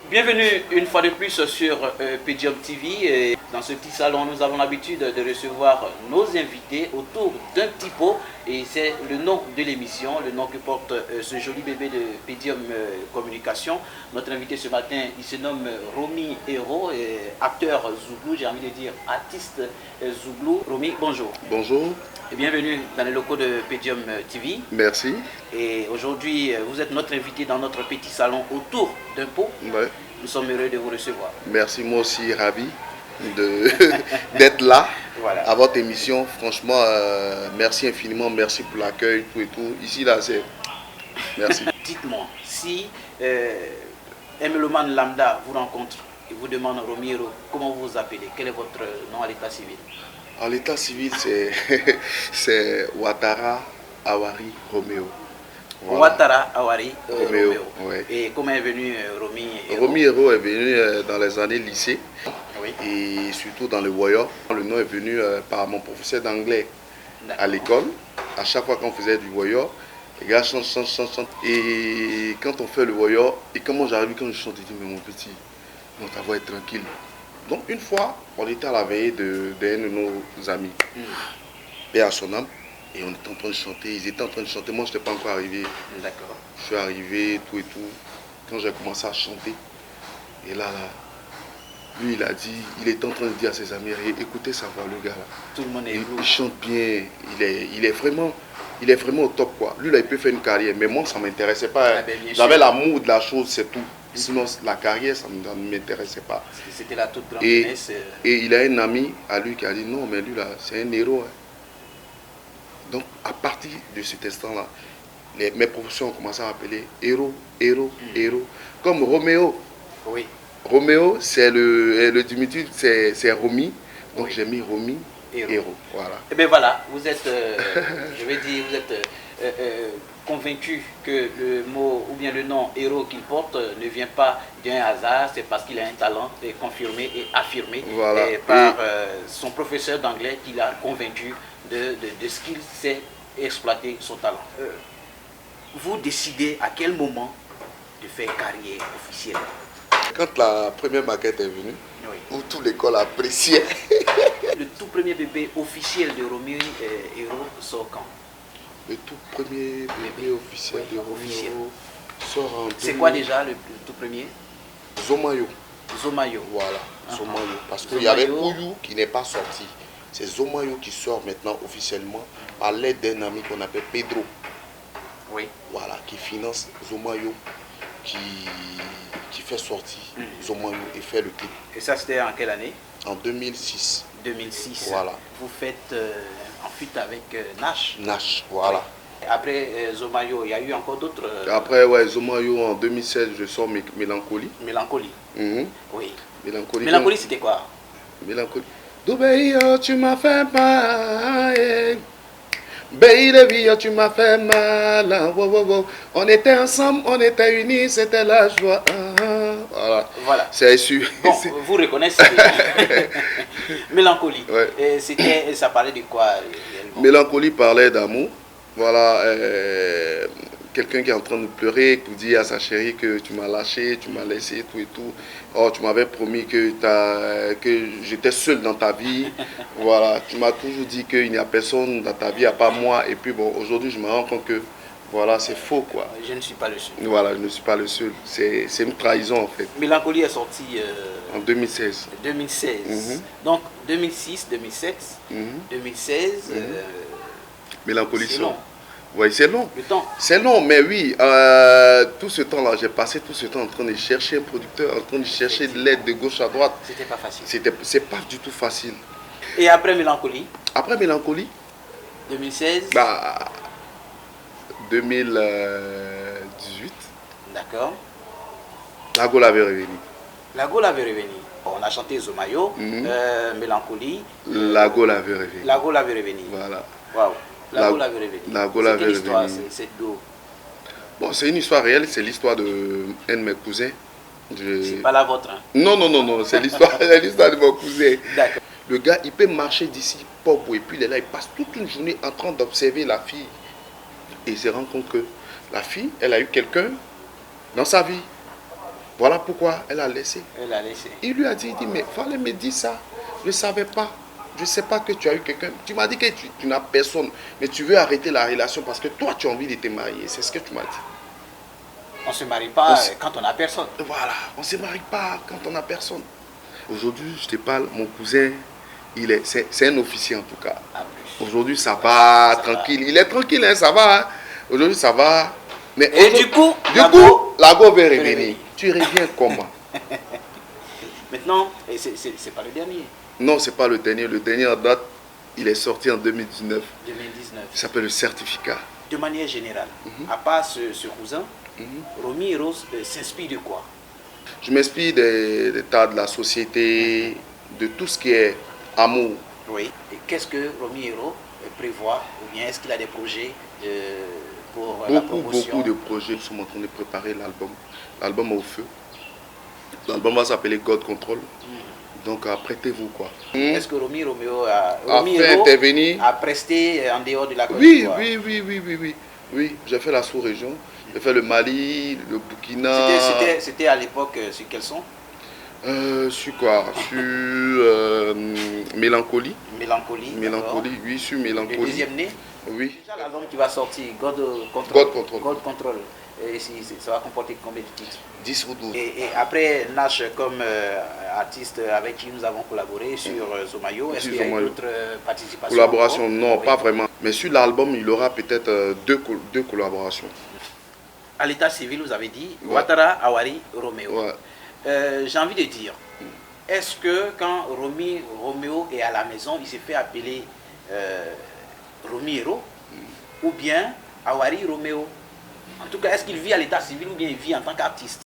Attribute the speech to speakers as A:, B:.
A: Bienvenue une fois de plus sur Podium TV. Et dans ce petit salon, nous avons l'habitude de recevoir nos invités autour d'un petit pot. Et c'est le nom de l'émission, le nom que porte ce joli bébé de Podium Communication. Notre invité ce matin, il se nomme Romy Héros, acteur Zouglou, j'ai envie de dire artiste Zouglou. Romy, bonjour.
B: Bonjour.
A: Et bienvenue dans les locaux de Podium TV.
B: Merci.
A: Et aujourd'hui, vous êtes notre invité dans notre petit salon autour d'un pot.
B: Ouais.
A: Nous sommes heureux de vous recevoir.
B: Merci, moi aussi ravi d'être là
A: Voilà.
B: à votre émission. Franchement, merci infiniment, merci pour l'accueil, tout et tout. Ici, là, c'est... Merci.
A: Dites-moi, si un mélomane lambda vous rencontre et vous demande Romy Héros, comment vous vous appelez? Quel est votre nom à l'état civil?
B: En l'état civil, c'est Ouattara Awari Roméo. Voilà.
A: Ouattara Awari
B: Roméo.
A: Roméo.
B: Ouais.
A: Et comment est venu Romy Héros?
B: Romy Héros est venu dans les années lycée,
A: Oui.
B: et surtout dans le Warrior. Le nom est venu par mon professeur d'anglais à l'école. À chaque fois qu'on faisait du Warrior, les gars chantent. Et quand on fait le Warrior, et comment j'arrive, quand je chante, je dis, mais mon petit, non, ta voix est tranquille. Donc une fois, on était à la veille d'un de nos amis, et à son âme, et on était en train de chanter, ils étaient en train de chanter, moi je n'étais pas encore arrivé.
A: D'accord.
B: Je suis arrivé, tout et tout, quand j'ai commencé à chanter, et là, lui il a dit, il était en train de dire à ses amis, écoutez sa voix, le gars là.
A: Tout le monde est
B: Il chante bien, il est vraiment au top quoi. Lui là il peut faire une carrière, mais moi ça ne m'intéressait pas.
A: Ah ben,
B: J'avais l'amour de la chose, c'est tout. Sinon la carrière ça ne m'intéressait pas.
A: C'était la toute grande
B: Et
A: jeunesse.
B: il a un ami à lui qui a dit non mais lui là c'est un héros. Hein. Donc à partir de cet instant là, mes professeurs ont commencé à m'appeler héros. Comme Roméo.
A: Oui.
B: Roméo c'est le diminutif c'est Romy. Donc
A: Oui.
B: j'ai mis Romy Héros. Voilà.
A: Et bien voilà, vous êtes, je vais dire, vous êtes convaincu que le mot ou bien le nom héros qu'il porte ne vient pas d'un hasard, c'est parce qu'il a un talent confirmé et affirmé
B: Voilà.
A: par son professeur d'anglais qui l'a convaincu de ce qu'il sait exploiter son talent. Vous décidez à quel moment de faire carrière officielle?
B: Quand la première maquette est venue,
A: Oui.
B: où toute l'école appréciait.
A: Le tout premier bébé officiel de Romy Héros sort quand?
B: Le tout premier bébé officiel de
A: officiel.
B: Roméo sort en...
A: C'est quoi déjà le tout premier?
B: Zomayo.
A: Zomayo.
B: Voilà, Zomayo. Parce qu'il y
A: Zomayo.
B: avait Ouyou qui n'est pas sorti. C'est Zomayo qui sort maintenant officiellement par l'aide d'un ami qu'on appelle Pedro.
A: Oui.
B: Voilà, qui finance Zomayo, qui fait sortir Zomayo et fait le clip.
A: Et ça, c'était en quelle année?
B: En 2006.
A: 2006.
B: Voilà.
A: Vous faites en fuite avec Nash.
B: Nash, voilà.
A: Après Zomayo, il y a eu encore d'autres.
B: Après, ouais, Zomayo en 2016, je sors Mélancolie.
A: Mélancolie.
B: Mhm.
A: Oui.
B: Mélancolie.
A: Mélancolie, c'était quoi?
B: Mélancolie. Doubéio, tu m'as fait mal. Baby, tu m'as fait mal. Wow, wow, wow. On était ensemble, on était unis, c'était la joie. Voilà.
A: Voilà.
B: C'est sûr.
A: Bon, vous reconnaissez. Mélancolie.
B: Ouais.
A: Et ça parlait de quoi réellement?
B: Mélancolie parlait d'amour. Voilà. Quelqu'un qui est en train de pleurer pour dire à sa chérie que tu m'as lâché, tu m'as laissé, tout et tout. Oh, tu m'avais promis que j'étais seul dans ta vie. Voilà, tu m'as toujours dit qu'il n'y a personne dans ta vie à part moi. Et puis bon, aujourd'hui, je me rends compte que voilà, c'est faux quoi.
A: Je ne suis pas le seul.
B: Voilà, je ne suis pas le seul. C'est une trahison en fait.
A: Mélancolie est sorti
B: En 2016.
A: 2016. Donc 2006, 2007, 2016.
B: Mélancolie
A: C'est long.
B: sort. Oui, c'est long.
A: Le temps.
B: C'est long, mais oui, tout ce temps-là, j'ai passé tout ce temps en train de chercher un producteur, en train de chercher de l'aide de gauche à droite.
A: C'était pas facile.
B: C'est pas du tout facile.
A: Et après Mélancolie,
B: Après Mélancolie,
A: 2016.
B: 2018,
A: D'accord.
B: la Gaule avait revenu.
A: La Gaule avait revenu. On a chanté Zomayo, Mélancolie.
B: Lago l'avait révélé.
A: Lago l'avait révélé.
B: Voilà.
A: Waouh. Lago l'avait révélé.
B: Lago l'avait révélé.
A: C'est quelle histoire, cette do?
B: Bon, c'est une histoire réelle, c'est l'histoire de un de mes cousins.
A: C'est pas la vôtre, hein?
B: Non, non, non, non, c'est l'histoire de mon cousin.
A: D'accord.
B: Le gars, il peut marcher d'ici Pogbo et puis il est là, il passe toute une journée en train d'observer la fille. Et il se rend compte que la fille, elle a eu quelqu'un dans sa vie. Voilà pourquoi elle a laissé.
A: Elle a laissé.
B: Il lui a dit, mais fallait me dire ça. Je ne savais pas. Je ne sais pas que tu as eu quelqu'un. Tu m'as dit que tu n'as personne, mais tu veux arrêter la relation parce que toi, tu as envie de te marier. C'est ce que tu m'as dit.
A: On ne se marie pas quand on n'a personne.
B: Voilà, on ne se marie pas quand on n'a personne. Aujourd'hui, je te parle, mon cousin, c'est un officier en tout cas. Aujourd'hui, ça va, tranquille. Il est tranquille, hein, ça va. Hein. Aujourd'hui, ça va. Mais
A: et du coup,
B: Lago va revenir. Tu reviens comment?
A: Maintenant, c'est pas le dernier.
B: Non, c'est pas le dernier. Le dernier en date, il est sorti en 2019.
A: 2019.
B: Il s'appelle le certificat.
A: De manière générale, à part ce cousin, Romy et Rose s'inspire de quoi?
B: Je m'inspire des tas de la société, de tout ce qui est amour.
A: Oui. Et qu'est-ce que Romy et Rose prévoit? Ou bien est-ce qu'il a des projets pour la promotion?
B: Beaucoup de projets. Nous sommes en train de préparer l'album. L'album au feu. L'album va s'appeler God Control. Donc apprêtez-vous quoi.
A: Est-ce que Romy Romeo a presté en dehors de la Côte d'Ivoire?
B: Oui, j'ai fait la sous-région. J'ai fait le Mali, le Burkina.
A: C'était à l'époque sur quel son?
B: Sur quoi? Sur Mélancolie.
A: Mélancolie,
B: oui, sur Mélancolie.
A: Le deuxième né?
B: Oui.
A: Déjà l'album qui va sortir, God Control.
B: God
A: Control. Et ça va comporter combien de titres?
B: 10 ou 12.
A: Et après, Nash comme artiste avec qui nous avons collaboré sur Zomayo, est-ce qu'il y a eu d'autres participations?
B: Collaboration, non, pas vraiment. Mais sur l'album, il y aura peut-être deux collaborations.
A: À l'état civil, vous avez dit Ouattara, Awari, Roméo. Ouais. J'ai envie de dire, est-ce que quand Roméo est à la maison, il s'est fait appeler Romiero ou bien Awari Roméo? En tout cas, est-ce qu'il vit à l'état civil ou bien il vit en tant qu'artiste?